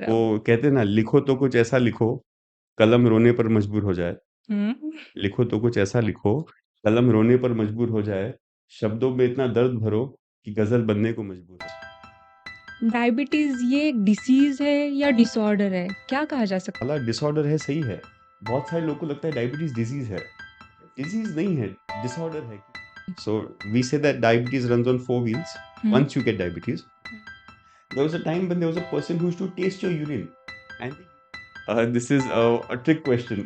वो कहते हैं ना, लिखो तो कुछ ऐसा लिखो, कलम रोने पर मजबूर हो जाए। हुँ। लिखो तो कुछ ऐसा लिखो, कलम रोने पर मजबूर हो जाए, शब्दों में इतना दर्द भरो कि गज़ल बनने को मजबूर हो। डायबिटीज़ ये एक डिसीज़ है या डिसऑर्डर है? क्या कहा जा सकता हालाँकि डिसऑर्डर है, सही है। बहुत सारे लोगों को लगता है डायबिटीज़ डिज़ीज़ है। डिज़ीज़ नहीं है, डिसऑर्डर है। So we say that diabetes runs on four wheels. है? हुँ। Once you get diabetes, there was a time when there was a person who used to taste your urine, and this is a trick question.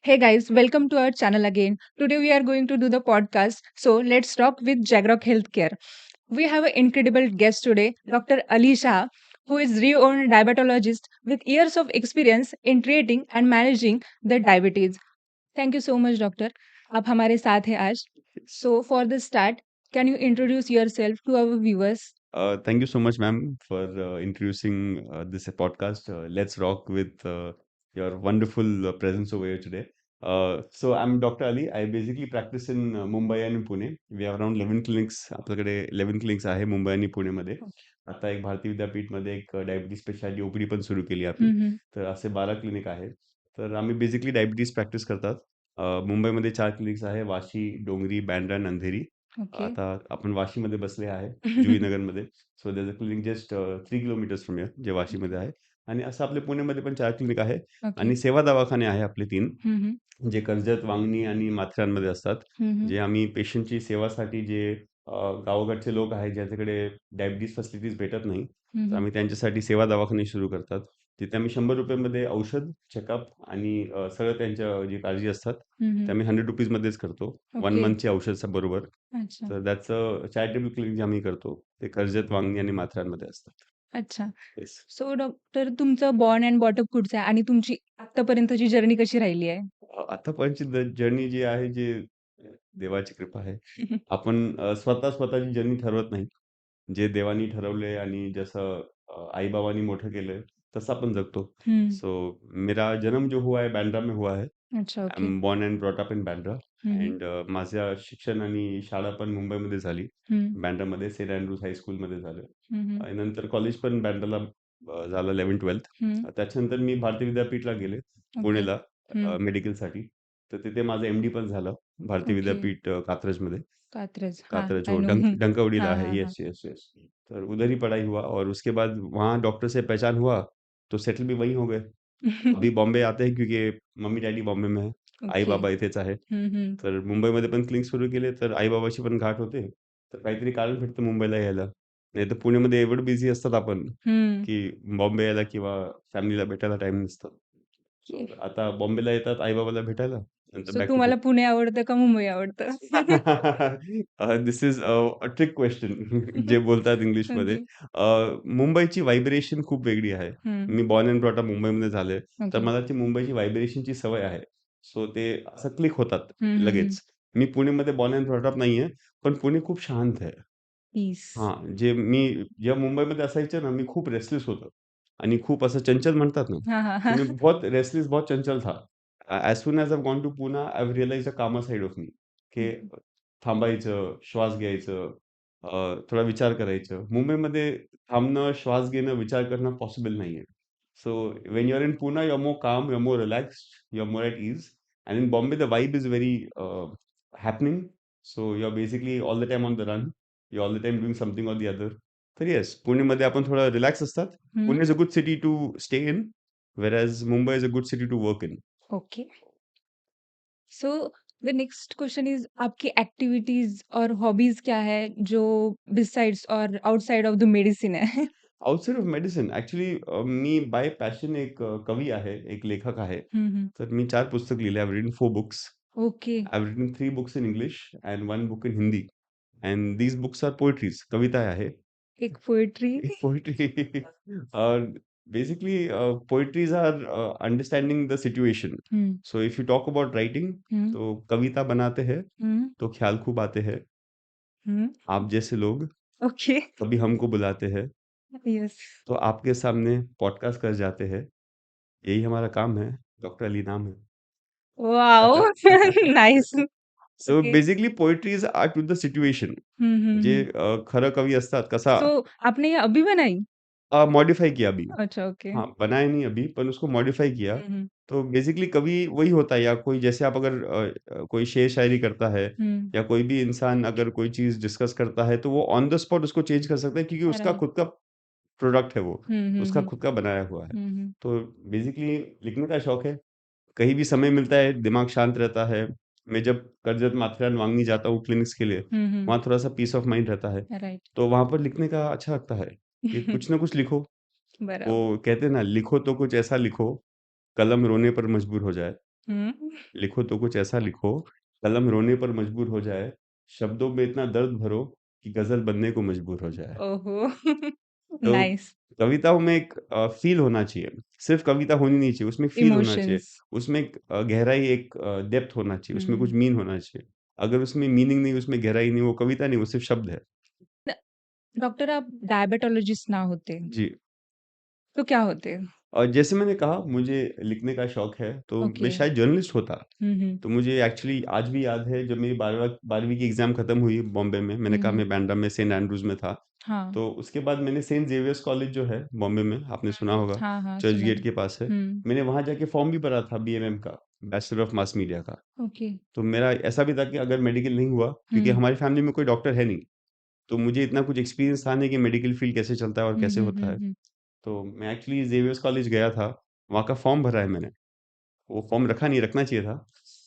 Hey guys, welcome to our channel again. Today we are going to do the podcast. So let's talk with Jagrok Healthcare. We have an incredible guest today, Dr. Ali Shah, who is renowned diabetologist with years of experience in treating and managing the diabetes. Thank you so much, doctor. आप हमारे साथ हैं आज. So for the start, can you introduce yourself to our viewers? Thank you so much, ma'am, for introducing this podcast. Let's rock with your wonderful presence over here today. So I'm Dr. Ali. I basically practice in Mumbai and Pune. We have around 11 clinics. आपल्याकडे 11 clinics आहे मुंबई आणि पुणेमध्ये. आता एक भारतीय विद्यापीठमध्ये एक diabetes speciality OPD पण सुरू केली आहे आपली. हं, हं. तर असे 12 क्लिनिक आहेत. तर आम्ही बेसिकली डायबिटीज प्रॅक्टिस करतात. मुंबईमध्ये 4 क्लिनिक्स आहे. वाशी, डोंगरी, बँड्रा आणि अंधेरी. ओके. आता आपण वाशीमध्ये बसले आहे. जुईनगरमध्ये. So there's a clinic just 3 kilometres from here, जे वाशीमध्ये आहे. आणि असं आपल्या पुणेमध्ये पण 4 क्लिनिक आहे ओके. आणि सेवा दवाखाने आहे आपले 3, हं, हं. जे कर्जत, वांगणी आणि माथेरानमध्ये असतात. Hmm, hmm. जे आम्ही पेशंटची सेवासाठी जे गावोकडचे लोक आहेत, ज्यांच्याकडे डायबिटीज फॅसिलिटीज भेटत नाही, हं, तर हं. आम्ही त्यांच्यासाठी सेवा दवाखाने सुरू करतात. तिथे आम्ही ₹100 मध्ये औषध, चेकअप आणि सगळं त्यांच्या जी काळजी असतात, हं, ते हं. आम्ही ₹100 मध्येच करतो. 1 ओके. मंथची औषध बरोबर. अच्छा. तर दॅट्स अ चॅरिटेबल क्लिनिक जे आम्ही करतो. ते कर्जत, वांगणी आणि माथेरानमध्ये असतात. अच्छा. येस. सो डॉक्टर तुमचं बॉर्न एंड बॉटअप कुठचं आहे आणि तुमची आत्तापर्यंतची जर्नी कशी राहिली आहे? आतापर्यंतची जर्नी जी आहे, जे देवाची कृपा आहे. आपण स्वतःची जर्नी ठरवत नाही. जे देवानी ठरवलंय आणि जसं आई-बाबांनी मोठं केलंय, तसं आपण जगतो. हुँ, सो मेरा जन्म जो हुआ है बांद्रा में हुआ है. अच्छा I okay. Am born and brought up in Bandra. Hmm, hmm. And माझं शिक्षण आणि शाळा पण मुंबईमध्ये झाली. हुँ, बँड्रामध्ये सेंट अँड्रूज हायस्कूलमध्ये झालं. हुँ, हुँ. आणि नंतर कॉलेज पण बँड्राला झालं 11th-12th. हुँ, त्याच्यानंतर मी भारतीय विद्यापीठला गेले ओके. पुणेला हुँ, मेडिकलसाठी. तर तिथे माझं एम-डी पण झालं भारतीय ओके. विद्यापीठ कात्रजमध्ये. कात्रज. हाँ, कात्रज आई हो, नो. डंकावड़ीला हाँ, है। हाँ, हाँ. Yes, yes, yes. तो उधर ही पढ़ाई हुआ और उसके बाद वहाँ डॉक्टर से पहचान हुआ, तो सेटल भी वहीं हो गए। अभी बॉम्बे आते हैं क्योंकि मम्मी-डॅडी बॉम्बे में है, ओके. आई-बाबा इथेच आहे. हुँ, हुँ. तर मुंबईमध्ये पण क्लिनिक सुरू केले, तर आई-बाबाची पण गाठ होते. तर काहीतरी कारण भेटतं मुंबईला यायला. नाहीतर पुण्यामध्ये एवढं बिझी असतात आपण, हुँ. की बॉम्बे यायला किंवा फॅमिलीला भेटायला टाईम नसतो. सो आता बॉम्बेला येतात आई-बाबाला भेटायला, नंतर सो बॅक टू तुम्हाला पुणे आवडतं का मुंबई आवडतं? This is a trick question. जे बोलतात इंग्लिशमध्ये. ओके. मुंबईची व्हायब्रेशन खूप वेगळी आहे. हुँ, मी बॉर्न अँड ब्रॉट अप मुंबईमध्ये झालोय. तर ओके. मला ती मुंबईची व्हायब्रेशनची सवय आहे. सो ते असं क्लिक होतात हुँ, हुँ, हुँ. लगेच. मी पुणेमध्ये बॉर्न अँड ब्रॉट अप नाहीये, पण पुणे खूप शांत आहे. पीस. हां, जेव्हा मुंबईमध्ये असायचं ना, मी खूप रेस्टलेस होतो आणि खूप असं चंचल म्हणतात ना, हाँ, हाँ, तो हाँ. मैं बहुत रेस्टलेस, बहुत चंचल था. As soon as I have gone to Pune, I have realised the calmer side of me, की थांबायचं, श्वास घ्यायचं, थोडा विचार करायचं. मुंबईमध्ये थांबणं, श्वास घेणं, विचार करणं पॉसिबल नाहीये. So when you are in Pune, you are more calm, you are more relaxed, you are more at ease. And in Bombay the vibe is very happening. So you are basically all the time on the run. You all the time doing something or the other. तर yes, पुणेमध्ये आपण थोडं relax असतात. Hmm, Pune is a good city to stay in, whereas Mumbai is a good city to work in. Okay. So the next question is आपकी activities और hobbies क्या है जो बिसाइड्स और आउटसाइड ऑफ द मेडिसिन है? आउटसाइड ऑफ मेडिसिन ॲक्चुअली मी by passion एक कवी आहे, एक लेखक आहे. हुँ, हुँ. तर मी 4 पुस्तक लिहिले. I have written 4 books. Okay. I have written 3 books in English and 1 book in Hindi. And these books are poetries. कविता आहे. एक poetry. Poetry basically poetries are understanding the situation. Hmm, So if you talk about writing, hmm, तो कविता बनाते हैं हुँ, तो ख्याल खूब आते हैं. हुँ. आप जैसे लोग ओके. कभी हमको बुलाते हैं, यस. तो आपके सामने पॉडकास्ट कर जाते हैं. यही हमारा काम है. डॉक्टर अली नाम है. Wow! Nice. So okay. Basically poetry is art with the situation. Hmm, hmm, जे हं. खरं कवी असतात कसा सो आपने ये अभी बनाई? मॉडिफाई किया अभी. अच्छा, ओके. हाँ, बनाया नहीं अभी पर उसको मॉडिफाई किया. हुँ, हुँ. तो बेसिकली कवि वही होता है या कोई जैसे आप अगर कोई शेर शायरी करता है हुँ. या कोई भी इंसान अगर कोई चीज़ डिस्कस करता है तो वो ऑन द स्पॉट उसको चेंज कर सकता है क्योंकि उसका राइट. खुद का प्रोडक्ट है वो, हुँ, हुँ, उसका हुँ. खुद का बनाया हुआ है. हुँ, हुँ. तो बेसिकली लिखने का शौक है. कहीं भी समय मिलता है, दिमाग शांत रहता है. मैं जब कर्जत माथेरान मांगनी जाता हूँ क्लिनिक्स के लिए, हुँ, हुँ. वहाँ थोड़ा-सा पीस ऑफ माइंड रहता है. राइट. तो वहाँ पर लिखने का अच्छा लगता है कि कुछ ना कुछ लिखो. बराबर. वो कहते हैं ना, लिखो तो कुछ ऐसा लिखो, कलम रोने पर मजबूर हो जाए. हुँ. लिखो तो कुछ ऐसा लिखो, कलम रोने पर मजबूर हो जाए, शब्दों में इतना दर्द भरो कि गज़ल बनने को मजबूर हो जाए. ओहो! तो नाइस. कविताओं में एक फ़ील होना चाहिए. सिर्फ़ कविता होनी नहीं चाहिए, उसमें एक फ़ील होना चाहिए. इमोशंस. उसमें एक गहराई, एक डेप्थ होना चाहिए, उसमें कुछ हुँ. मीन होना चाहिए. अगर उसमें मीनिंग नहीं, उसमें गहराई नहीं, वो कविता नहीं, वो सिर्फ़ शब्द है. ड डॉक्टर आप डायबिटोलॉजिस्ट ना होते, जी. तो क्या होते? और जैसे मैंने कहा मुझे लिखने का शौक है, तो मैं ओके. शायद जर्नलिस्ट होता. हुँ, हुँ. तो मुझे एक्चुअली आज भी याद है जब मेरी 12वीं की एग्ज़ाम खत्म हुई बॉम्बे में, मैंने हुँ, कहा हुँ. मैं बैंड्रा में सेंट एंड्रूज़ में था। हाँ. तो उसके बाद मैंने सेंट ज़ेवियर्स कॉलेज जो है बॉम्बे में, आपने सुना हुँ, हुँ. होगा, हाँ, हाँ, चर्च सुना गेट है। के पास है। हुँ. मैंने वहाँ जाके फॉर्म भी भरा था बीएमएम का, बैचलर ऑफ मास मीडिया का। ओके. तो मेरा ऐसा भी था कि अगर मेडिकल नहीं हुआ, क्योंकि हुँ. हमारी फैमिली में कोई डॉक्टर है नहीं, तो मुझे इतना कुछ एक्सपीरियंस था नहीं कि मेडिकल फील्ड कैसे चलता है और हुँ, कैसे हुँ, होता हुँ, है। हुँ. तो मैं एक्चुअली ज़ेवियर्स कॉलेज गया था, वहाँ का फॉर्म भरा है मैंने। वो फॉर्म रखा नहीं, रखना चाहिए था।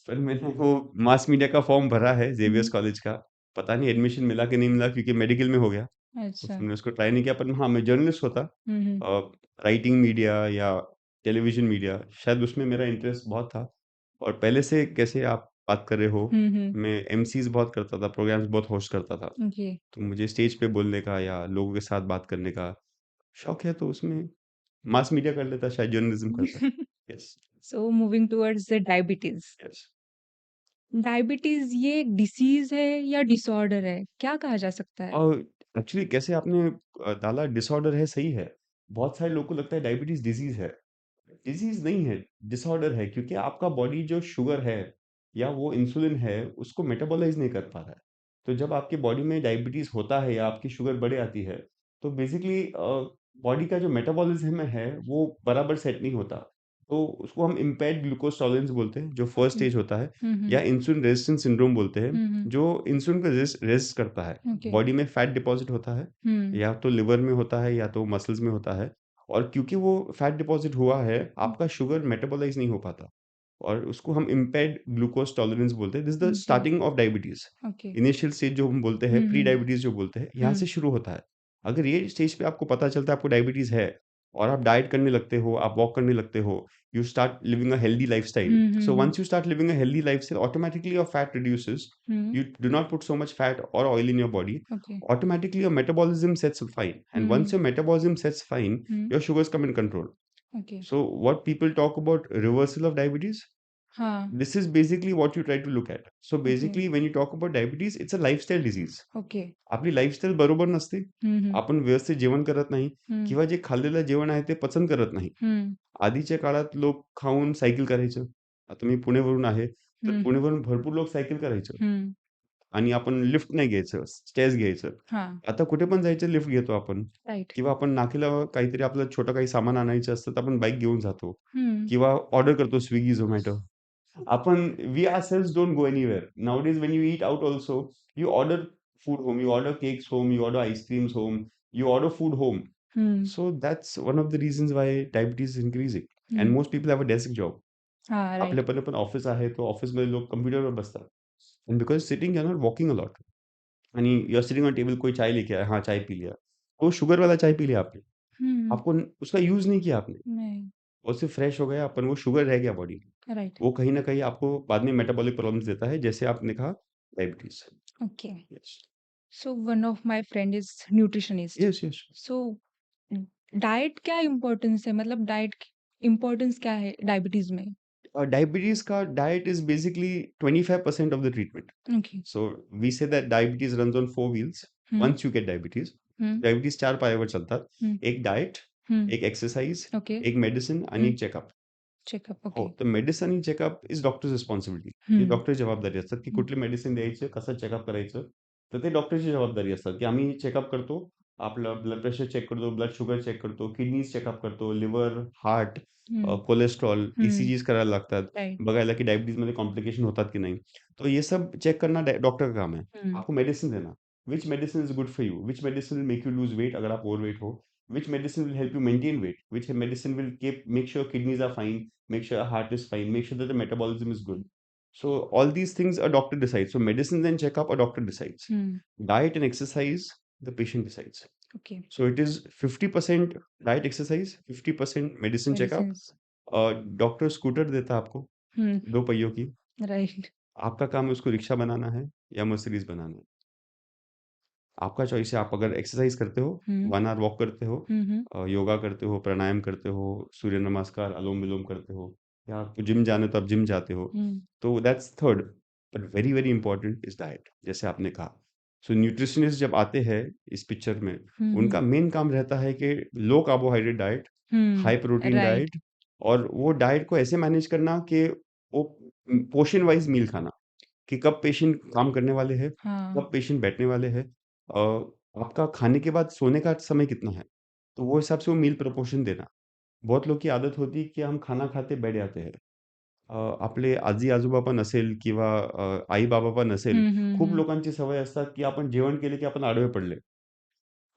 पर मैंने वो मास मीडिया का फॉर्म भरा है ज़ेवियर्स हुँ. कॉलेज का। पता नहीं एडमिशन मिला कि नहीं मिला क्योंकि मेडिकल में हो गया। तो अच्छा. फिर मैंने उसको ट्राई नहीं किया, पर हाँ, मैं जर्नलिस्ट होता। हुँ, हुँ. राइटिंग मीडिया या टेलीविज़न मीडिया, शायद उसमें मेरा इंटरेस्ट बहुत था। और पहले से कैसे आप बात कर रहे हो, हुँ, हुँ. मैं एमसीज़ बहुत करता था, प्रोग्राम्स बहुत होस्ट करता था। ओके. तो मुझे स्टेज पे बोलने का या लोगों के साथ बात करने का शौक है, तो उसमें मास मीडिया कर लेता, शायद जर्नलिज़्म करता। Yes, so moving towards the diabetes. Yes. Diabetes ये एक डिसीज़ है या डिसऑर्डर है? क्या कहा जा सकता है? और एक्चुअली कैसे आपने डाला डिसऑर्डर है, सही है। बहुत सारे लोगों को लगता है डायबिटीज़ डिज़ीज़ है। डिज़ीज़ नहीं है, डिसऑर्डर है क्योंकि आपका बॉडी जो शुगर है या वो इंसुलिन है, उसको मेटाबॉलाइज़ नहीं कर पा रहा है। तो जब आपकी बॉडी में डायबिटीज़ होता है या आपकी शुगर बढ़ जाती है, तो बेसिकली बॉडी का जो मेटाबॉलिज़्म है, वो बराबर सेट नहीं होता। तो उसको हम इम्पेयर्ड ग्लूकोज़ टॉलरेंस बोलते हैं, जो फर्स्ट ओके। स्टेज होता है, हुँ, हुँ। या इंसुलिन रेजिस्टेंस सिंड्रोम बोलते हैं, हुँ, हुँ। जो इंसुलिन को रेज़िस्ट करता है। ओके। बॉडी में फैट डिपॉज़िट होता है, हुँ। या तो लिवर में होता है या तो मसल्स में होता है। और क्योंकि वो फैट डिपॉज़िट हुआ है, हुँ। आपका शुगर मेटाबॉलाइज़ नहीं हो पाता और उसको हम इम्पेयर्ड ग्लूकोज़ टॉलरेंस बोलते हैं। This is the okay, starting of diabetes. Okay. Initial stage जो हम बोलते हैं, हुँ, प्री हुँ। डायबिटीज़ जो बोलते हैं, यहाँ हुँ। से शुरू होता है। अगर ये स्टेज पे आपको पता चलता है आपको डायबिटीज़ है और आप डाइट करने लगते हो, आप वॉक करने लगते हो, you start living a healthy lifestyle. Hmm, hmm, so hmm. Once you start living a healthy lifestyle, automatically your fat reduces. Hmm. You do not put so much fat or oil in your body. Okay. Automatically, your metabolism sets fine. And once hmm, your metabolism sets fine, hmm. your sugars come in control. Okay. So what people talk about reversal of diabetes, हाँ, this is basically what you try to look at. So okay, basically when you talk about diabetes, it's a lifestyle disease. Okay. आपली lifestyle बरोबर नसते. हं, हं. आपण व्यवस्थित जेवण करत नाही हं, किंवा जे खाल्लेलं जेवण आहे ते पचन करत नाही. हं, आधीच्या काळात लोक खाऊन सायकल करायचं. आता मी पुण्यावरून आहे, तर हं, हं. पुण्यावरून भरपूर लोक सायकल करायचं. हं. आणि आपण लिफ्ट नाही घ्यायचं, स्टेअर्स घ्यायचं. हां, आता कुठे पण जायचं लिफ्ट घेतो आपण. राइट. किंवा आपण नाकेला काहीतरी आपलं छोटं काही सामान आणायचं असतं, तर आपण बाईक घेऊन जातो हं, किंवा ऑर्डर करतो Swiggy, Zomato. आपण we ourselves don't go anywhere. Nowadays when you eat out also, you order food home, you order cakes home, you order ice creams home, you order food home. Hmm, So that's one of the reasons why diabetes is increasing. And hmm. most people have a desk job. हां, right. आपल्याकडे पण office आहे, तो ऑफिसमध्ये लोक कॉम्प्युटरवर बसतात. And because sitting, you're not walking a lot. आणि you are sitting on table, कोई चाय लेके आया, हाँ, चाय पी लिया। वो शुगर वाला चाय पी लिया आपने। हुँ, आपको न उसका यूज़ नहीं किया आपने। नहीं, वो सिर्फ़ फ्रेश हो गया, अपन वो शुगर रह गया बॉडी में। राइट. वो कहीं न कहीं आपको बाद में मेटाबॉलिक प्रॉब्लम्स देता है, जैसे आपने कहा diabetes. Okay. Yes. So one of my friend is nutritionist. Yes, yes. So diet क्या इम्पोर्टेंस है? मतलब डाइट की इम्पोर्टेंस क्या है डायबिटीज़ में? डायबिटीज़ का diet is basically 25% of the treatment. Okay. So we say that diabetes runs on 4 wheels hmm, once you get diabetes. Hmm, diabetes 4 पायावर चालतात. हुँ, एक डाएट, हुँ. एक एक्सरसाइज, ओके. एक मेडिसिन आणि हुँ, एक चेकअप. चेकअप. हो, ओके. तर मेडिसिन आणि चेकअप इज डॉक्टर्स रिस्पॉन्सिबिलिटी. ही हं, डॉक्टरची जबाबदारी असतात, की हं, कुठली मेडिसिन द्यायची, कसं चेकअप करायचं. तर ते डॉक्टरची जबाबदारी असतात, की आम्ही चेकअप करतो. आपलं ब्लड प्रेशर चेक करतो, ब्लड शुगर चेक करतो, किडनीज चेकअप करतो, लिव्हर, हार्ट, हं. कोलेस्ट्रॉल, हुँ, ईसीजीज करायला लागतात. राइट। बघायला की डायबिटीजमध्ये कॉम्प्लिकेशन होतात की नाही. तो ये सब चेक करना डॉक्टर का काम है. हुँ, आपको मेडिसिन देना. Which medicine is good for you, which medicine will make you lose weight अगर आप ओवरवेट हो, which medicine will help you maintain weight, which medicine will keep make sure kidneys are fine, make sure our heart is fine, make sure that the metabolism is good. So all these things a doctor decides. So medicines and checkup a doctor decides. Hmm, Diet and exercise the patient decides. Okay, So it is 50% diet exercise, 50% medicine checkup. Medicines. Doctor scooter देता है आपको हुँ, 2 पहियों की। Right. आपका काम है उसको rickshaw बनाना है या मर्सिडीज बनाना है। आपका चॉइस है, आप अगर एक्सरसाइज करते हो, हुँ, 1 आवर वॉक करते हो, हुँ, हुँ, योगा करते हो, प्राणायाम करते हो, सूर्य नमस्कार, अनुलोम-विलोम करते हो, या आपको जिम जाना है तो आप जिम जाते हो, हुँ, तो that's third. But very, very important is diet, जैसे आपने कहा। सो न्यूट्रिशनिस्ट जब आते हैं इस पिक्चर में, हुँ, हुँ, उनका मेन काम रहता है कि लो कार्बोहाइड्रेट डाइट, हुँ, हाई प्रोटीन राइट। डाइट, और वो डाइट को ऐसे मैनेज करना कि वो पोर्शन वाइज़ मील खाना। कि कब पेशेंट काम करने वाले हैं, हाँ, कब पेशेंट बैठने वाले हैं, आपका खाने के बाद सोने का समय कितना है, तो वो हिसाब से वो मील प्रपोर्शन देना. बहुत लोग की आदत होती की हम खाना खाते बेड जाते हैं. आपले आजी-आजोबा पण असेल किंवा आई-बाबा पण असेल, हुँ, हुँ, खूप हुँ, लोकांची सवय असतात, की आपण जेवण केलं की आपण आडवे पडले.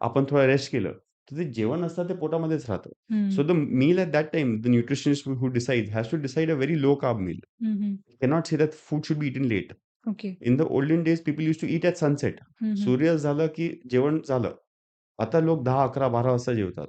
आपण थोडा रेस्ट केलं, तर ते जेवण असतं ते पोटामध्येच राहतं. Hmm, so the meal at that time the nutritionist who decides has to decide a very low carb meal. Hmm, hmm, cannot say that food should be eaten late. Okay. In the olden days people used to eat at sunset. Hmm, hmm, सूर्यास्त झालं की जेवण झालं. आता लोक 10, 11, 12 वाजता जेवतात.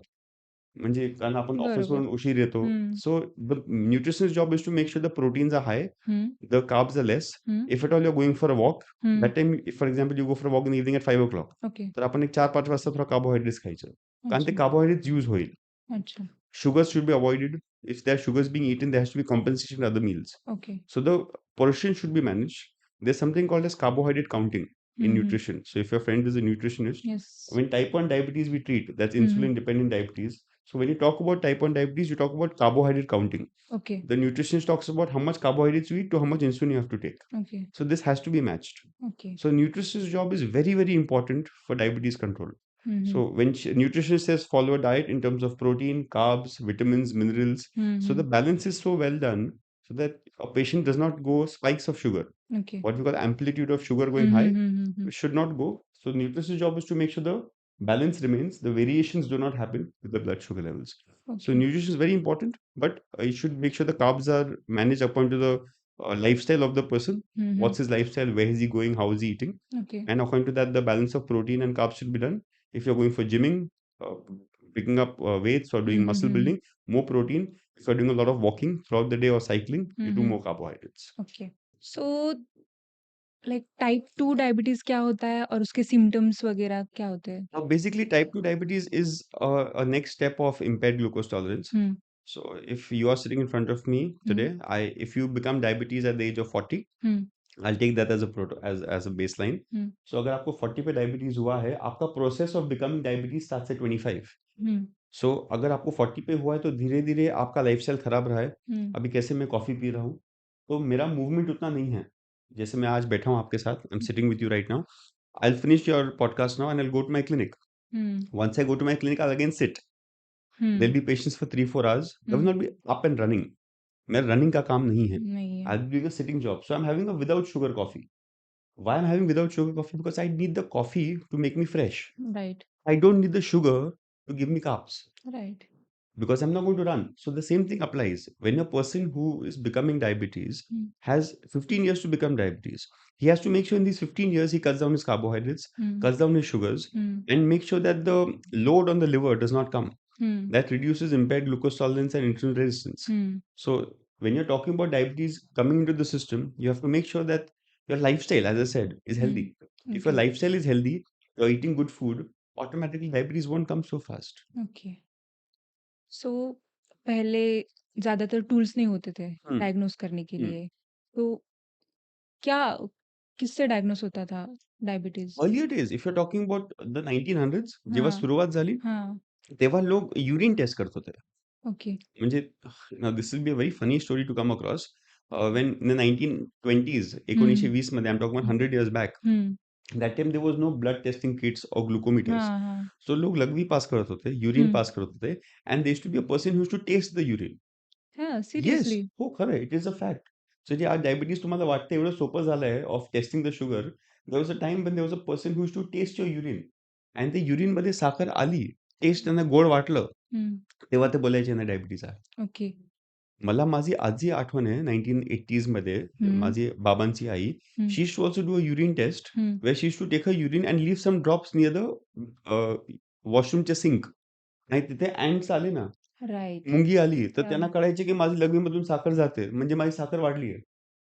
म्हणजे कारण आपण बरोबर. ऑफिसवरून उशीर येतो. Hmm, so the nutritionist job is to make sure the proteins are high, hmm, the carbs are less. Hmm, If at all you're going for a walk, hmm, that time, if for example you go for a walk in the evening at 5 o'clock, okay, तर आपण एक 4-5 वाजता थोडा carbohydrates खायचं. कारण ते अच्छा, carbohydrates use होईल. अच्छा, Sugars should be avoided. If there are sugars being eaten, there has to be compensation in other meals. Okay. So the portion should be managed. There's something called as carbohydrate counting in hmm, hmm, nutrition. So if your friend is a nutritionist, yes. when type 1 diabetes we treat, that's hmm, hmm, insulin dependent diabetes. So when you talk about type 1 diabetes, you talk about carbohydrate counting. Okay, The nutritionist talks about how much carbohydrates you eat to how much insulin you have to take. Okay, So this has to be matched. Okay. So nutritionist job is very, very important for diabetes control. Hmm, hmm, So when nutritionist says follow a diet in terms of protein, carbs, vitamins, minerals, hmm, so the hmm, balance is so well done so that a patient does not go spikes of sugar. Okay. What we call amplitude of sugar hmm, going hmm, high hmm, hmm, hmm, should not go. So nutritionist job is to make sure the balance remains, the variations do not happen with the blood sugar levels. So okay. nutrition is very important, but you should make sure the carbs are managed according to the lifestyle of the person. Hmm, hmm, What's his lifestyle? Where is he going? How is he eating? Okay. And according to that, the balance of protein and carbs should be done. If you're going for gymming, uh, picking up weights or hmm, doing hmm, muscle hmm, building, more protein. If you're doing a lot of walking throughout the day or cycling, hmm, you do hmm, more carbohydrates. Okay. So like type 2 diabetes क्या होता है और उसके symptoms वगैरह क्या होते हैं? Now, basically, type 2 diabetes is a next step of impaired glucose tolerance. Hmm, So, if you are sitting in front of me hmm, today, if you become diabetes at the age of 40, hmm, I'll take that as a as a baseline. Hmm, So, अगर आपको 40 पे diabetes हुआ है, आपका process of becoming diabetes starts at 25. हुँ, सो अगर आपको 40 पे हुआ है तो धीरे-धीरे आपका लाइफ़स्टाइल खराब रहा है। हुँ, अभी कैसे मैं कॉफ़ी पी रहा हूँ, तो मेरा मूवमेंट उतना नहीं है। जैसे मैं आज बैठा हूँ आपके साथ, I am sitting with you right now. I will finish your podcast now and I will go to my clinic. Hmm, Once I go to my clinic, I'll again sit. Hmm, There'll be patients for 3-4 hours. There will hmm, not be up and running. मेरा running का काम नहीं है. नहीं है। I'll be doing a sitting job. So I'm having a without sugar coffee. Why I'm having without sugar coffee? Because I need the coffee to make me fresh. Right, I don't need the sugar to give me carbs right. because I'm not going to run. So the same thing applies. When a person who is becoming diabetes hmm, has 15 years to become diabetes, he has to make sure in these 15 years he cuts down his carbohydrates, hmm, cuts down his sugars, hmm, and make sure that the load on the liver does not come. Hmm, That reduces impaired glucose tolerance and insulin resistance. Hmm, So when you're talking about diabetes coming into the system, you have to make sure that your lifestyle, as I said, is hmm, healthy. If your okay, lifestyle is healthy, you're eating good food, automatically diabetes won't come so fast. Okay. So पहले ज़्यादातर tools नहीं होते थे Hmm. Diagnose करने के Hmm. लिए। तो क्या किससे डायग्नोज़ होता था diabetes? Earlier days, if you're talking about the 1900s, जेव्हा हाँ, सुरुवात झाली, हाँ, तेव्हा लोक युरिन टेस्ट करत होते. ओके. म्हणजे now this will be a very funny story to come across. When in the 1920s, हं, 1920 मध्ये, I'm talking about hmm, 100 years back, hmm. that time there was no blood testing kits or glucometers. हां, हां. So लोग लघवी पास करत होते, urine हं. पास करत होते, and there used to be a person who used to taste the urine. हां, yes, seriously? हो, खरं आहे. It is a fact. So जे आज डायबिटीज तुम्हाला वाटतं एवढं सोपं झालंय of testing the sugar, there was a time when there was a person who used to taste your urine आणि ते युरिनमध्ये साखर आली, टेस्ट त्यांना गोड वाटलं, हं. तेव्हा ते बोलायचे ना डायबिटीज आहे. ओके. मला माझी आजी आठवण आहे 1980s मध्ये हं, माझी बाबांची आई, hmm, she used to also do a urine test hmm. Where she used to take a urine and leave some drops near the वॉशरूमच्या सिंक आणि तिथे अँट्स आले ना, राइट. मुंगी आली, तर क्या त्यांना कळायचे की माझी लघवीमधून साखर जाते, म्हणजे माझी साखर वाढली आहे.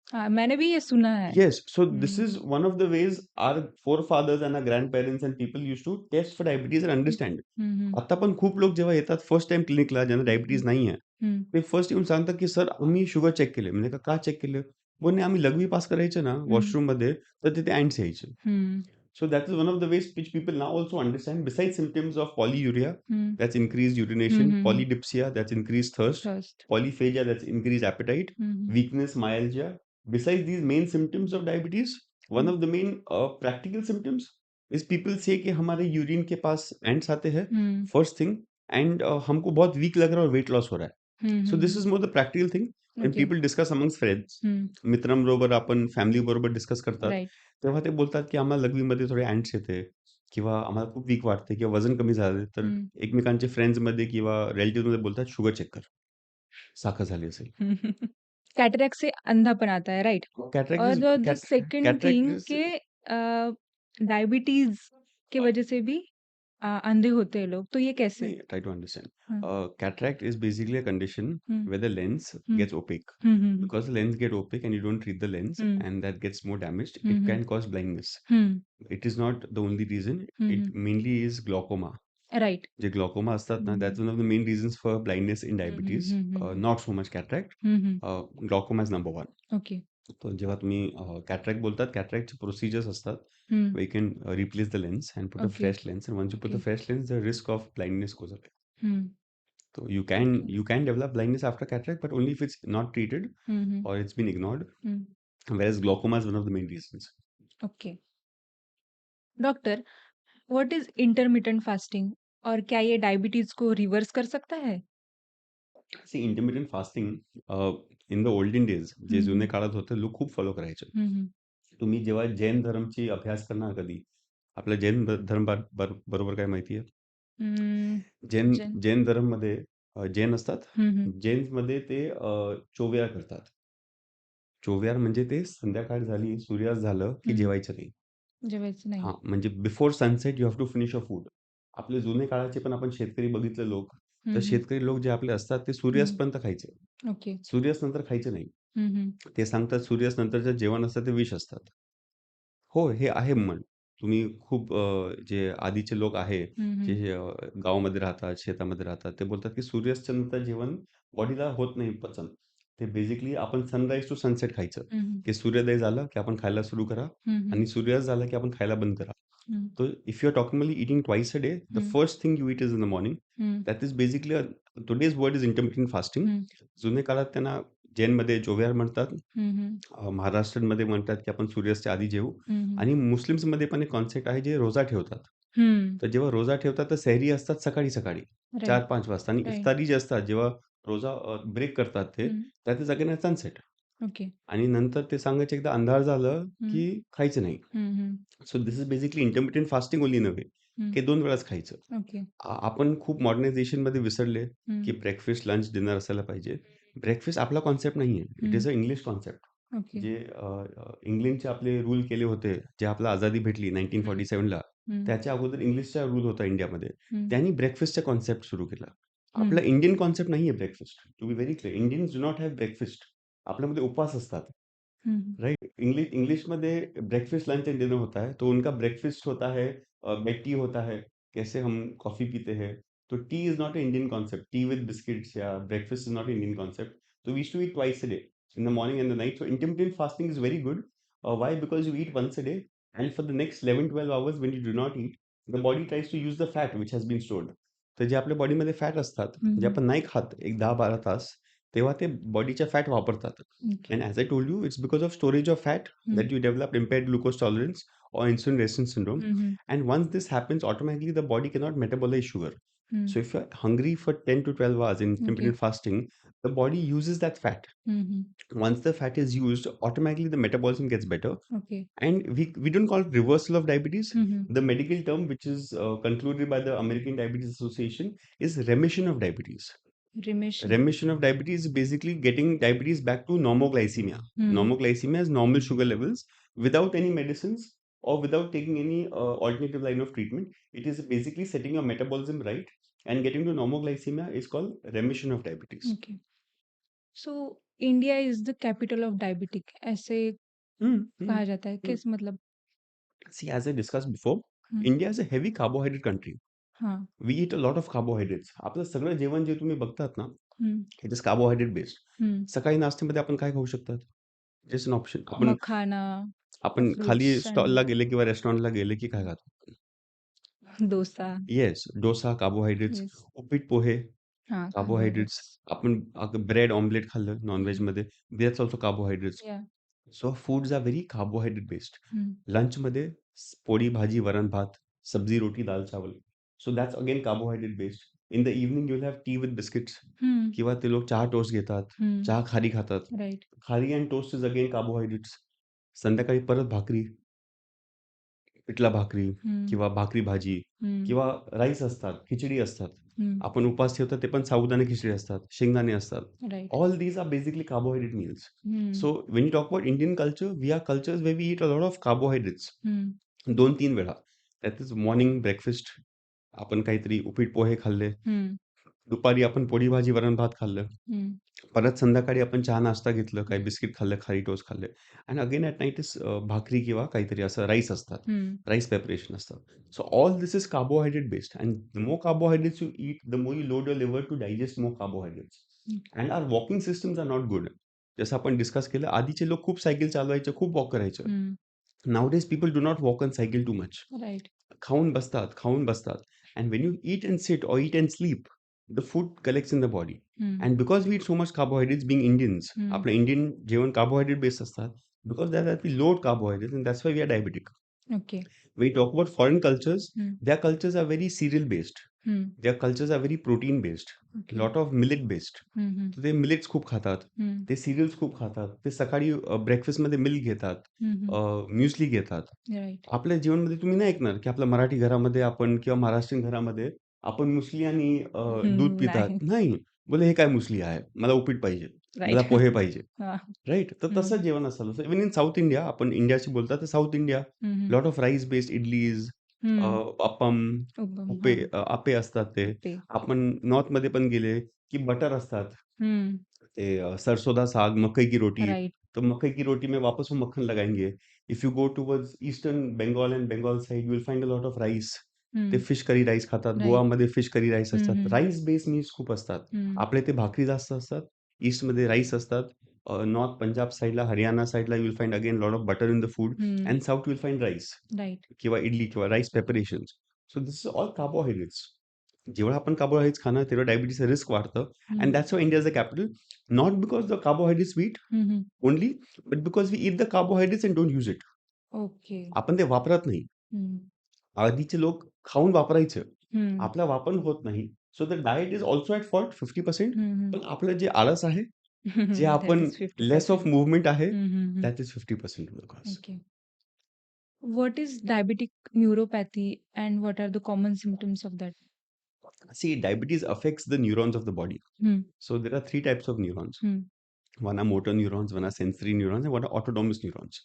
हाँ, मैंने भी ये सुना है। Yes, so this hmm, is one of the ways our forefathers and our grandparents and people used to test for diabetes and hmm, understand. हुँ, हुँ, आता पण खूप लोक जेव्हा येतात फर्स्ट टाइम क्लिनिकला ज्यांना हुँ, डायबिटीज नाही आहे, हुँ, ते फर्स्ट येऊन सांगतात की सर आम्ही शुगर चेक केले. म्हणजे का चेक केलं? बोलणे आम्ही लघवी पास करायचं ना हुँ, वॉशरूममध्ये, तर तिथे अँट्स यायचे. हुँ, So that is one of the ways which people now also understand. Besides symptoms of polyuria, hmm, that's increased hmm, urination, hmm, hmm, polydipsia, that's increased thirst, trust. polyphagia, that's increased appetite, hmm, hmm, weakness, myalgia. Besides these main symptoms of diabetes, one hmm, of the main practical symptoms is people say कि हमारे urine के पास ends आते हैं हुँ, first thing and हमको बहुत week लग रहा है और वेट लॉस हो रहा है. Hmm, so this hmm, is more the practical thing when okay. People discuss amongst friends. Hmm, मित्रांबरोबर आपण फॅमिली बरोबर डिस्कस करतात, राइट। तेव्हा ते बोलतात की आम्हाला लघवीमध्ये थोडे अँट्स येते किंवा आम्हाला खूप वीक वाटते किंवा वजन कमी झालं, तर हुँ, एकमेकांचे फ्रेंड्समध्ये किंवा रिलेटिव्हमध्ये बोलतात, "शुगर चेक कर, साखर झाली असेल." कैटरैक्ट से अंधापन आता है, राइट? कॅटरॅक्ट और is the second cataract thing is कि डायबिटीज़ की वजह से भी अंधे होते हैं लोग, तो ये कैसे? नहीं, try to understand. हाँ, Cataract is basically a condition hmm, where the lens hmm, gets opaque. Hmm, hmm, hmm, Because the lens get opaque and you don't treat the lens hmm, and that gets more damaged, hmm, it hmm, can cause blindness. Hmm, It is not the only reason. Hmm, It hmm, mainly is glaucoma. Right. J glaucoma असतात ना, हुँ, that's one of the main reasons for blindness in hmm, hmm, diabetes. Hmm, hmm, hmm, Not so much cataract. Hmm, hmm, glaucoma is number one. Okay. तर जेव्हा तुम्ही cataract बोलतात, कॅटरॅक्टचे procedures असतात. हुँ, We can replace the lens and put a okay, fresh lens. And once you put okay, the fresh lens, the risk of blindness goes away. Hmm, So okay, you can develop blindness after cataract, but only if it's not treated hmm, hmm, or it's been ignored. Hmm, Whereas glaucoma is one of the main reasons. Okay. Doctor, what is intermittent fasting और क्या ये diabetes को reverse कर सकता है? See, intermittent fasting in the olden days, जे हुँ, जुने हुँ, काळात होते, लोक खूप फॉलो करायचे. हुँ, हुँ, तुम्ही जेव्हा जैन धर्मची अभ्यास करणार कधी, आपल्या जैन धर्म बरोबर काय माहिती आहे? हुँ, जैन जन जैन धर्ममध्ये जैन असतात. हुँ, हुँ, जैनमध्ये ते चोवेर करतात. चोवेर म्हणजे ते संध्याकाळ झाली, सूर्यास्त झालं, की हुँ, जेवायचं नाही. जेवायचं हां, नाही. म्हणजे before sunset you have to finish your food. आपले जुने काळाचे पण आपण शेतकरी बघितले लोक, तर हुँ, हुँ, शेतकरी लोक जे आपले असतात ते हुँ, सूर्यास्तपर्यंत खायचे. ओके। सूर्यास्त नंतर खायचे नाही. हुँ, हुँ, ते सांगतात सूर्यास्त नंतरचं जेवण असतं ते विष असतात. हो, हे आहे म्हण. तुम्ही खूप जे आधीचे लोक आहे, हुँ, हुँ, जे गावामध्ये राहतात, शेतामध्ये राहतात, ते बोलतात की सूर्यास्ताच्या नंतर जेवण बॉडीला होत नाही पचन. ते बेसिकली आपण सनराईज टू सनसेट खायचं, हुँ, हुँ, की सूर्योदय झाला की आपण खायला सुरू करा हुँ, हुँ, आणि सूर्यास्त झाला की आपण खायला बंद करा. हुँ, So if you're talking about eating twice a day, the hmm, first thing you eat is in the morning. Hmm, That is basically today's word is intermittent fasting. हुँ, जुने काळात त्यांना जैनमध्ये जोव्यार म्हणतात. हुँ, हुँ, महाराष्ट्रामध्ये म्हणतात की आपण सूर्यास्ताच्या आधी जेवू हुँ, हुँ, आणि मुस्लिम्समध्ये पण एक कॉन्सेप्ट आहे जे रोजा ठेवतात. हुँ, तर जेव्हा रोजा ठेवतात तर सेहरी असतात सकाळी-सकाळी राइट, 4-5 वाजता आणि राइट, इफ्तारी जे असतात जेव्हा रोजा ब्रेक करतात ते, हुँ, that is again at sunset. Okay, आणि नंतर ते सांगायचे एकदा अंधार झालं हुँ, की खायचं नाही. Hmm, hmm, so this is basically intermittent fasting only in a way, hmm, की 2 वेळाच खायचं. ओके, आपण खूप मॉडर्नायझेशनमध्ये विसरले, हुँ, की ब्रेकफास्ट, लंच, डिनर असायला पाहिजे. ब्रेकफास्ट आपला कॉन्सेप्ट नाहीये. It hmm, is a English concept. Okay, जे इंग्लंडचे आपले रूल केले होते, जे आपल्याला आझादी भेटली हुँ, 1947ला, हुँ, त्याच्या अगोदर इंग्लिशचा रूल होता इंडियामध्ये. हुँ, त्यांनी ब्रेकफास्टचा कॉन्सेप्ट सुरू केला. आपला हुँ, इंडियन कॉन्सेप्ट नाहीये breakfast. To be very clear, Indians do not have breakfast. आपल्यामध्ये उपवास असतात. हुँ, राइट, इंग्लिश में ब्रेकफास्ट लंच एंड डिनर होता है, तो उनका ब्रेकफास्ट होता है, बेड टी होता है, कैसे हम कॉफी पीते हैं, तो tea is not a Indian concept. Tea with biscuits या breakfast is not Indian concept. तो we to eat twice a day, in the morning and the night. So intermediate fasting is very good. Why? Because you eat once a day, and for the next 11-12 hours when you do not eat, the body tries to use the fat which has been stored. तर जे आपल्या बॉडीमध्ये fat असतात, जे आपण नाही खात एक 10-12 तास, तेव्हा ते बॉडीच्या फॅट वापरतात. Okay. And as I told you, it's because of storage of fat hmm. that you develop impaired glucose tolerance or insulin resistance syndrome. Hmm, hmm. And once this happens, automatically the body cannot metabolize sugar. Hmm. So if you're hungry for 10 to 12 hours in Okay. intermittent fasting, the body uses that fat. Hmm, hmm. Once the fat is used, automatically the metabolism gets better. Okay. And we don't call it reversal of diabetes. Hmm, hmm. The medical term, which is concluded by the American Diabetes Association, is remission of diabetes. Remission. Remission of diabetes is basically getting diabetes back to normoglycemia. Hmm. Normoglycemia is normal sugar levels without any medicines or without taking any alternative line of treatment. It is basically setting your metabolism right, and getting to normoglycemia is called remission of diabetes. Okay. So India is the capital of diabetic ऐसे Hmm, कहा जाता है, hmm. कैसे मतलब? See, as I discussed before, hmm. India is a heavy carbohydrate country. हां. We eat a lot of carbohydrates. आपलं सगळं जेवण जे तुम्ही बघतात ना, hmm. It is carbohydrate based. Hmm. सकाळी नाश्त्यामध्ये आपण काय खाऊ शकतात? Just an option. आपण मखाना, आपण खाली फ्रुट्स स्टॉलला अँड गेले किंवा रेस्टॉरंटला गेले की काय खातो? Dosa. Yes, dosa, carbohydrates, yes. उपीट पोहे, हां, कार्बोहायड्रेट्स. कार्बोहायड्रेट्स. आपण ब्रेड ऑमलेट खाल्लं हं. नॉन-व्हेजमध्ये, that's also carbohydrates. Yeah. So foods are very carbohydrate based. Hmm. लंचमध्ये पोळी, भाजी, वरण-भात, सब्जी, रोटी, दाल-चावल. So that's again carbohydrate based. In the evening you will have tea with biscuits, hmm. किंवा ते लोक चहा टोस्ट घेतात, हं. चहा खारी खातात. Right. Khari and toast is again carbohydrates. संध्याकाळी परत भाकरी, पिठला भाकरी हं. किंवा भाकरी भाजी हं. किंवा राईस असतात, खिचडी असतात. हं. आपण उपवास ठेवतो ते पण साबुदाणे खिचडी असतात, शेंगदाणे असतात. Right. All these are basically carbohydrate meals. Hmm. So when you talk about Indian culture, we are cultures where we eat a lot of carbohydrates. हं. 2-3 वेळा. That is morning breakfast. आपण काहीतरी उपीट पोहे खाल्ले. हं. दुपारी आपण पोळी भाजी वरण भात खाल्लं. हं. परत संध्याकाळी आपण चहा नाश्ता घेतलं, काही बिस्किट खाल्लं, खारी टोस्ट खाल्ले. And again at night is भाकरी किंवा काहीतरी असं राईस असतात. हं. राईस प्रिपरेशन असतं. So all this is carbohydrate based, and the more carbohydrates you eat, the more you load your liver to digest more carbohydrates. And our walking systems are not good. जसं आपण discuss केलं, आधीचे लोक खूप cycle चालवायचे, खूप walk करायचे. Hmm. Nowadays people do not walk and cycle too much. Right. खाऊन बसतात, खाऊन बसतात. And when you eat and sit or eat and sleep, the food collects in the body. Hmm. And because we eat so much carbohydrates being Indians, hmm. आपलं Indian जेवण carbohydrate based असतात. Because that we load carbohydrates, and that's why we are diabetic. Okay. When we talk about foreign cultures, hmm. their cultures are very cereal based. Hmm. Their cultures are very protein based. Okay. Lot of millet based. Hmm, hmm. तर ते millets खूप खातात. हं. ते serials खूप खातात. ते सकाळी ब्रेकफास्टमध्ये milk घेतात. हं, हं. म्युस्ली घेतात. राइट. आपल्या जेवणामध्ये तुम्ही नाही ऐकणार, की आपल्या मराठी घरामध्ये आपण किंवा महाराष्ट्रीयन घरामध्ये आपण मुसली आणि दूध हं. पितात. नाही. नाही. बोले हे काय मुसली आहे? मला उपीट पाहिजे. मला राइट. पोहे पाहिजे. हां. राइट? तर हं. तसं जेवण असायला. So even in south India, आपण इंडियाशी बोलतात तर south India, hmm, hmm. Lot of rice based idlis, hmm. Appam, उग्गम. उपे हां. आप्पे असतात ते. अप्पे. आपण नॉर्थमध्ये पण गेले, की बटर असतात. हं. ते सरसों दा साग, मकई की रोटी. राइट. तो मकई की रोटी में वापस वो मक्खन लगाएँगे. If you go towards eastern Bengal and Bengal side, you will find a lot of rice. ते हं. फिश करी राईस खातात. राइट. गोवामध्ये फिश करी राईस हं, असतात. हं. राईस बेस्ड मील्स खूप असतात. हं. आपल्या इथे भाकरी जास्त असतात. ईस्टमध्ये राईस असतात. नॉर्थ पंजाब साइडला, हरियाणा साइडला you will find again lot of butter in the food, hmm. And south you will find rice right. किंवा इडली किंवा rice preparations. So this is all carbohydrates. जेवढं आपण कार्बोहायड्रेट्स खाणार, तेवढं डायबिटीजचं रिस्क वाढतं. Hmm. And that's why India is the capital. Not because the carbohydrates we eat hmm, hmm. Only, but because we eat the carbohydrates and don't use it. Okay. आपण ते वापरत नाही. हं. आधीचे लोक खाऊन वापरायचे. हं. आपला वापर होत नाही. So the diet is also at fault 50%. Hmm, hmm. पण आपलं जे आळस आहे, जे दॅट आपण इज लेस ऑफ 50%. मूव्हमेंट आहे, hmm, hmm, hmm. That is 50% of the cause. Okay. What is diabetic neuropathy and what are the common symptoms of that? See, diabetes affects the neurons of the body. Hmm. So there are 3 types of neurons. Hmm. One are motor neurons, one are sensory neurons, and one are autonomous neurons.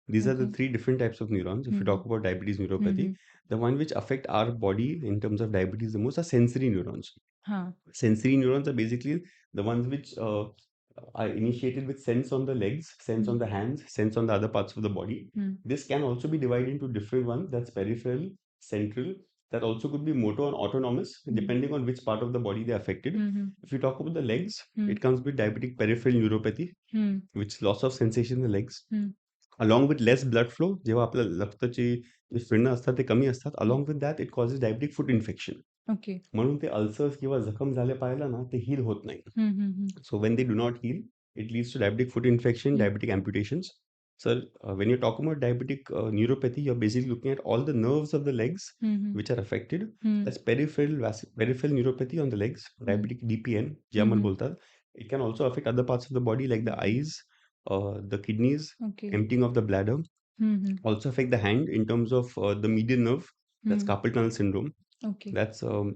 These are the Okay. 3 different types of neurons. If you Hmm. talk about diabetes neuropathy, Hmm. the one which affect our body in terms of diabetes the most are sensory neurons. हाँ. Sensory neurons are basically the ones which are initiated with sense on the legs, sense on the hands, sense on the other parts of the body. Hmm. This can also be divided into different ones. That's peripheral, central. That also could be motor and autonomous, depending on which part of the body they're affected. Hmm. If you talk about the legs, Hmm. it comes with diabetic peripheral neuropathy, Hmm. which is loss of sensation in the legs. Hmm. Along with less blood flow, जेव्हा आपल्या रक्ताची जे फिरणं असतात ते कमी असतात. Along with that, it causes diabetic foot infection. Okay. म्हणून ते अल्सर्स किंवा जखम झाले पाहिलं ना, ते हील होत नाही. हं, हं, hmm. So when they do not heal, it leads to diabetic foot infection, Hmm. diabetic amputations. So when you're talking about diabetic neuropathy, you're basically looking at all the nerves of the legs Mhm. which are affected. Hmm. That's peripheral neuropathy on the legs, diabetic DPN, जे आपण Mhm. बोलतात. It can also affect other parts of the body like the eyes, the kidneys, Okay. emptying of the bladder. Mhm. Also affect the hand in terms of the median nerve. That's Hmm. carpal tunnel syndrome. Okay. That's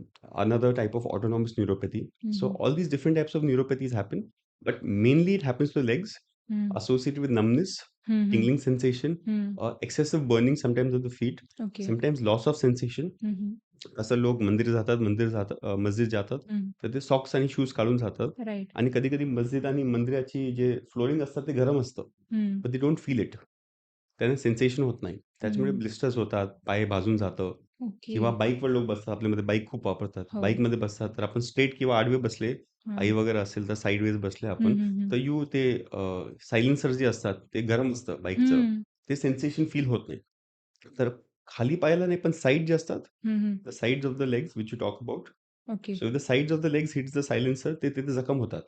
another type of autonomous neuropathy. So Mhm. all these different types of neuropathies happen, but mainly it happens to the legs, Hmm. associated with numbness, Mhm. tingling sensation, Hmm. excessive burning sometimes of the feet, Okay. sometimes loss of sensation. Mhm. असं लोक मस्जिद जातात हं. तर ते socks आणि shoes काढून जातात right. आणि कधी कधी मस्जिद आणि मंदिराची जे फ्लोरिंग असतात ते गरम असतं हं. but they don't feel it. त्याने सेन्सेशन होत नाही. त्याच्यामुळे हं. ब्लिस्टर्स होतात, पाय भाजून जातं ओके. किंवा बाईकवर लोक बसतात. आपल्यामध्ये बाईक खूप वापरतात. हो. बाईकमध्ये बसतात तर आपण स्ट्रेट किंवा आडवे बसले, हां. आई वगैरे असेल तर साइडवेज बसले हं, आपण, हं, हं. तर ते सायलेन्सर जे असतात ते गरम असतं बाईकचं. हं. ते सेन्सेशन फील होत नाही. तर खाली पायाला नाही पण साइड जे असतात, hmm, hmm. The sides of the legs which you talk about. Okay. So the sides of the legs hits the silencer ते तिथे जखम होतात.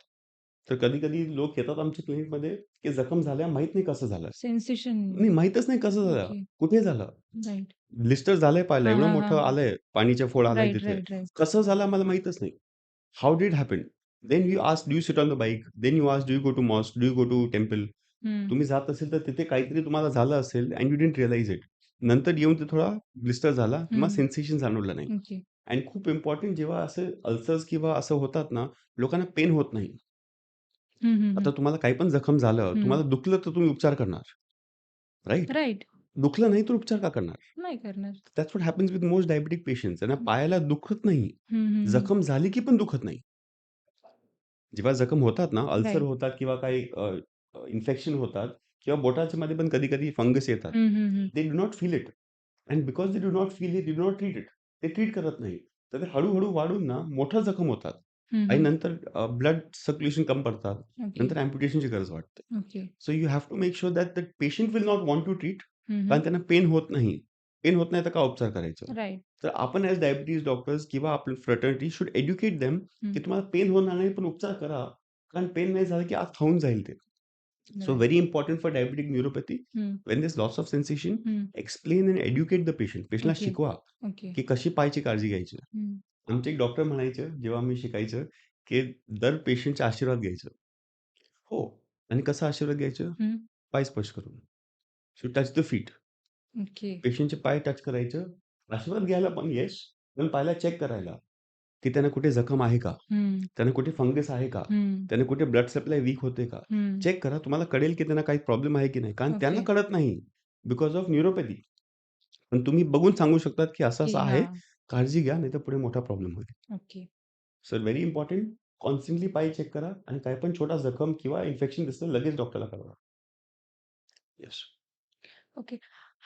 तर कधी-कधी लोक येतात आमच्या क्लिनिकमध्ये, की जखम झाल्या माहीत नाही कसं झालं. सेन्सेशन. नाही माहीतच नाही कसं झालं, ओके. कुठे झालं? राइट. ब्लिस्टर झालंय पायाला, हां, एवढं हां, हां, मोठं हां. आलंय, पाणीचा फोड आलाय राइट, तिथे. Right, right. कसं झालं मला माहीतच नाही. How did happen? Then you ask, do you sit on the bike? Then you ask, do you go to mosque? Do you go to temple? Hmm. तुम्ही जात असेल तर तिथे काहीतरी तुम्हाला झालं असेल and you didn't realise it. नंतर येऊन ते थोडा ब्लिस्टर झाला, तुम्हाला हं. सेन्सेशन जाणवलं नाही. ओके. आणि खूप इम्पोर्टंट जेव्हा असे अल्सर्स किंवा असं होतात ना, लोकांना पेन होत नाही. हं, हं, आता हं. तुम्हाला काही पण जखम झालं, हं. तुम्हाला दुखलं तर तुम्ही उपचार करणार, राइट? राइट. दुखलं नाही तर उपचार का करणार? नाही करणार. That's what happens with most diabetic patients. त्यांना पायाला दुखत नाही. हं, हं, हं. जखम झाली की पण दुखत नाही. जेव्हा जखम होतात ना, अल्सर राइट. होतात किंवा काही इन्फेक्शन होतात किंवा बोटाच्या मध्ये पण कधी-कधी फंगस येतात. हं, हं, हं. They do not feel it and because they do not feel it, they do not treat it. ते ट्रीट करत नाही. तर ते हळू वाढून ना मोठ्या जखम होतात हं, आणि हं. नंतर ब्लड सर्क्युलेशन कमी पडतात. ओके. नंतर अॅम्प्युटेशनची गरज वाटते. Okay. So you have to make sure that the patient will not want to treat. हं, कारण हं. त्यांना पेन होत नाही. पेन होत नाही तर का उपचार करायचं? राइट. तर आपण ॲज डायबिटीज डॉक्टर्स किंवा आपली फ्रॅटर्निटी शुड एज्युकेट देम, हं. की तुम्हाला पेन होणार नाही पण उपचार करा. कारण पेन नाही झालं की आत खाऊन जाईल ते. So right. very important for diabetic neuropathy, hmm. when there's loss of sensation, hmm. explain and educate the patient. पेशंटला ओके. शिकवा, ओके. की कशी पायची काळजी घ्यायची. हं. आमचे एक डॉक्टर म्हणायचे, जेव्हा मी शिकायचं, की दर पेशंटचा आशीर्वाद घ्यायचं. हो. आणि कसा आशीर्वाद घ्यायचं? हं. पाय स्पर्श करून. So touch the feet. Okay. पेशंटचे पाय टच करायचं. आशीर्वाद घ्यायला पण येस, पण पायाला चेक करायला, की त्यांना कुठे जखम आहे का? हं. त्यांना कुठे फंगस आहे का? हं. त्यांना कुठे ब्लड सप्लाय वीक होते का? हं. चेक करा. तुम्हाला कळेल की त्यांना काही प्रॉब्लेम आहे की नाही. कारण त्यांना ओके. कळत नाही बिकॉज ऑफ न्यूरोपॅथी. पण तुम्ही बघून सांगू शकतात की की असं-असं आहे. हां. काळजी घ्या, नाहीतर पुढे मोठा प्रॉब्लेम होईल. Okay. So very important, constantly पाय चेक करा आणि काही पण छोटा जखम किंवा इन्फेक्शन दिसलं लगेच डॉक्टरला कळवा. Yes. Okay.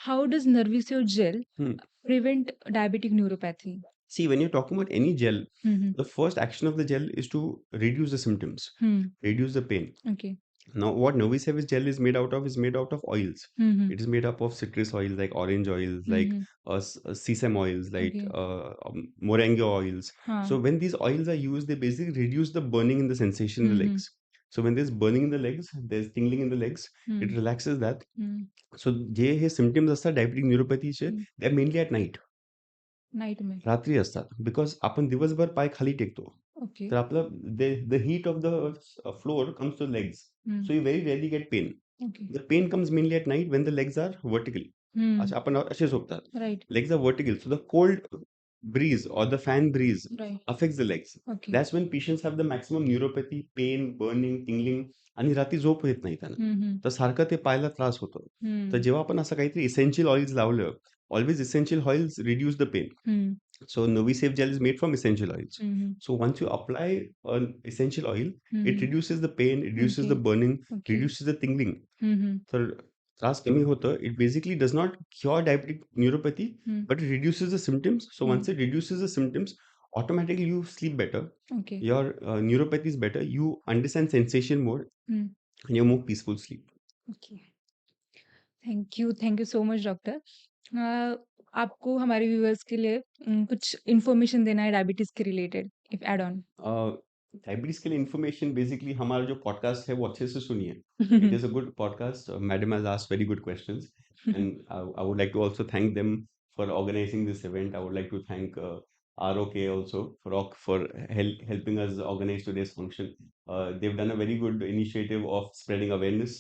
How does Nervisio gel hmm. prevent diabetic neuropathy? See, when you're talking about any gel, Mhm. the first action of the gel is to reduce the symptoms, Hmm. reduce the pain. Okay. Now, what Novicevis gel is made out of oils. Mhm. It is made up of citrus oils like orange oils, like Mhm. sesame oils, like Okay. moringa oils. हाँ. So when these oils are used, they basically reduce the burning in the sensation in the Mhm. legs. So when there's burning in the legs, there's tingling in the legs, it hmm. relaxes that. हं. So जे हे symptoms असतात diabetic न्यूरोपॅथीचे, हं. they are mainly at night. Night में. रात्री असतात. Because आपण दिवसभर पाय खाली टेकतो. ओके. तर आपलं the heat of the floor comes to legs. हं. So you very rarely get pain. Okay. The pain comes mainly at night when the legs are vertical. हं. अच्छा आपण असे झोपतात. Right. Legs are vertical. So the cold breeze or the fan breeze right. affects the legs. Okay. That's when patients have the maximum neuropathy, pain, burning, tingling आणि रात्री झोप येत नाही त्यांना. हं, हं. तर सारखं ते पायाला त्रास होतो. तर हं. जेव्हा आपण असं काहीतरी इसेन्शियल ऑइल्स लावलं, always essential oils reduce the pain. Hmm. So Novisafe gel is made from essential oils. Hmm, hmm. So once you apply an essential oil, hmm, it hmm. reduces the pain, reduces okay. the burning, okay. reduces the tingling. Hmm, hmm. तर त्रास कमी होतं. It basically does not cure diabetic neuropathy, hmm. but it reduces the symptoms. So hmm. once it reduces the symptoms, automatically you sleep better. Okay. Your neuropathy is better. You understand sensation more, hmm. and you have more peaceful sleep. Okay. Thank you. Thank you so much doctor. आपको हमारे viewers के लिए कुछ information देना है diabetes के related, if add on? Diabetes के लिए इंफॉर्मेशन बेसिकली हमारा जो पॉडकास्ट है वो अच्छे से सुनिए. It is a good podcast. Madam has asked very good questions and I would like to also thank them for organising this event. I would like to thank ROK also for helping us organize today's function. They've done a very good initiative of spreading awareness.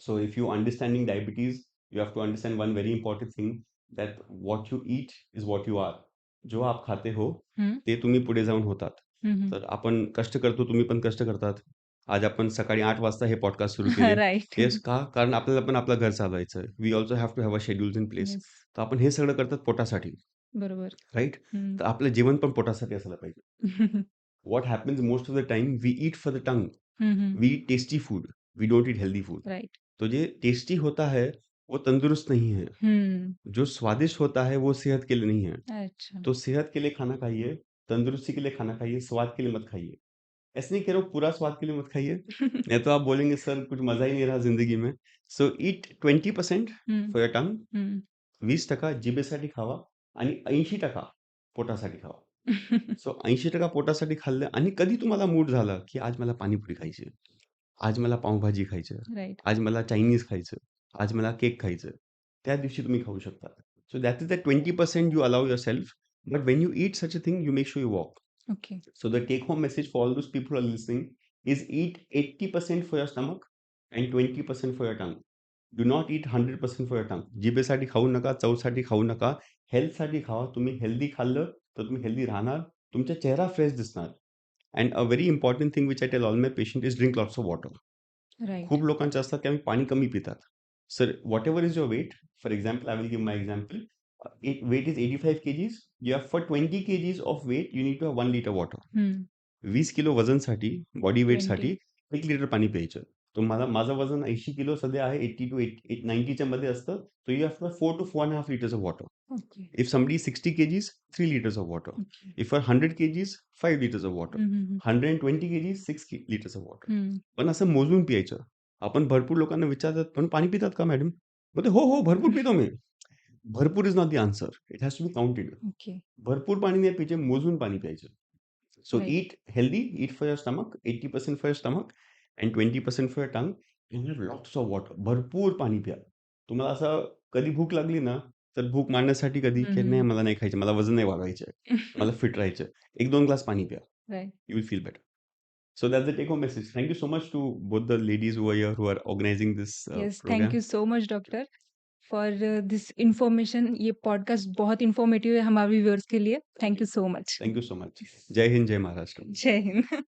So if you understanding diabetes, you have to understand one very important thing, that what you eat is what you are. जो आप खाते हो हं. ते तुम्ही पुढे जाऊन होतात. हं, hmm. तर आपण कष्ट करतो, तुम्ही पण कष्ट करतात. आज आपण सकाळी 8 वाजता हे पॉडकास्ट सुरू केले. राइट. तेच का? कारण आपल्याला पण आपलं घर चालवायचं आहे. We also have to have a schedules in place. Yes. तर आपण हे सगळं करतात पोटासाठी, बरोबर. राइट? हं. तर आपलं जेवण पण पोटासाठी असायला पाहिजे. What happens most of the time, we eat for the tongue. Hmm, hmm. We eat tasty food, we don't eat healthy food. Right. तो जो टेस्टी होता है वो तंदुरुस्त नहीं है. हुँ. जो स्वादिष्ट होता है वो सेहत के लिए नहीं है. अच्छा. तो सेहत के लिए खाना खाइए, तंदुरुस्ती के लिए खाना खाइए, स्वाद के लिए मत खाइए. ऐसे नहीं कह रहा हूँ पूरा स्वाद के लिए मत खाइए, नहीं तो आप बोलेंगे सर कुछ मजा ही नहीं रहा जिंदगी में. सो ईट 20% हं, फॉर योर टंग, हं. 20% जिभेसाठी खावा आणि 80% पोटासाठी खावा. सो 80% पोटासाठी खाल्लं आणि कधी तुम्हाला मूड झाला, की आज मला पाणीपुरी खायची आहे, आज मला पावभाजी खायची आहे, राइट. आज मला चायनीज खायचं, आज मला केक खायचं, त्या दिवशी तुम्ही खाऊ शकता. So that is the 20% you allow yourself, but when you eat such a thing, you make sure you walk. Okay. So the take home message for all those people who are listening is eat 80% for your stomach and 20% for your tongue. Do not eat 100% for your tongue. जिभेसाठी खाऊ नका, चवसाठी खाऊ नका, हेल्थसाठी खावा. तुम्ही healthy खाल्लं तर तुम्ही healthy राहणार, तुमचा चेहरा फ्रेश दिसणार. And a very important thing which I tell all my patient is drink lots of water. Right. खूप लोकांचे असतात की आम्ही पाणी कमी पितात. Sir whatever is your weight, for example I will give my example. Weight is 85 kgs. You have for 20 kgs of weight, you need to have 1 liter water. हं. 20 kilo वजनसाठी, बॉडी 20. वेटसाठी 1 लिटर पाणी प्यायचं. तर माझं वजन 80 kilo सध्या आहे. 80 to 90 च्या मध्ये असतं. So you have to have 4 to 4.5 liters of water. Okay. If somebody is 60 kgs, 3 liters of water. Okay. If you're 100 kgs, 5 liters of water. Hmm, hmm, hmm. 120 kgs, 6 liters of water. हं. पण असं मोजून प्यायचं. आपण भरपूर लोकांना विचारतात, "पण पाणी पितात का मॅडम?" बोलते, "हो, हो, भरपूर पितो मी." भरपूर is not the answer. It has to be counted. Okay. भरपूर पाणी नाही प्यायचे, मोजून पाणी प्यायचं. So right. eat healthy, eat for your stomach, 80% for your stomach and 20% for your tongue, and have lots of water. भरपूर पाणी प्या. तुम्हाला असं कधी भूक लागली ना, तर भूक मारण्यासाठी कधी, हं, की नाही हं. मला नाही खायचं, मला वजन नाही वाढवायचं आहे, मला फिट राहायचं आहे. 1-2 ग्लास पाणी प्या. Right. You will feel better. So that's the take home message. Thank you so much to both the ladies who are here, who are organizing this yes, thank program. You so much doctor for this information. ये podcast बहुत informative है हमारे viewers के लिए. Thank you so much. Thank you so much. जय हिंद, जय महाराष्ट्र. जय हिंद.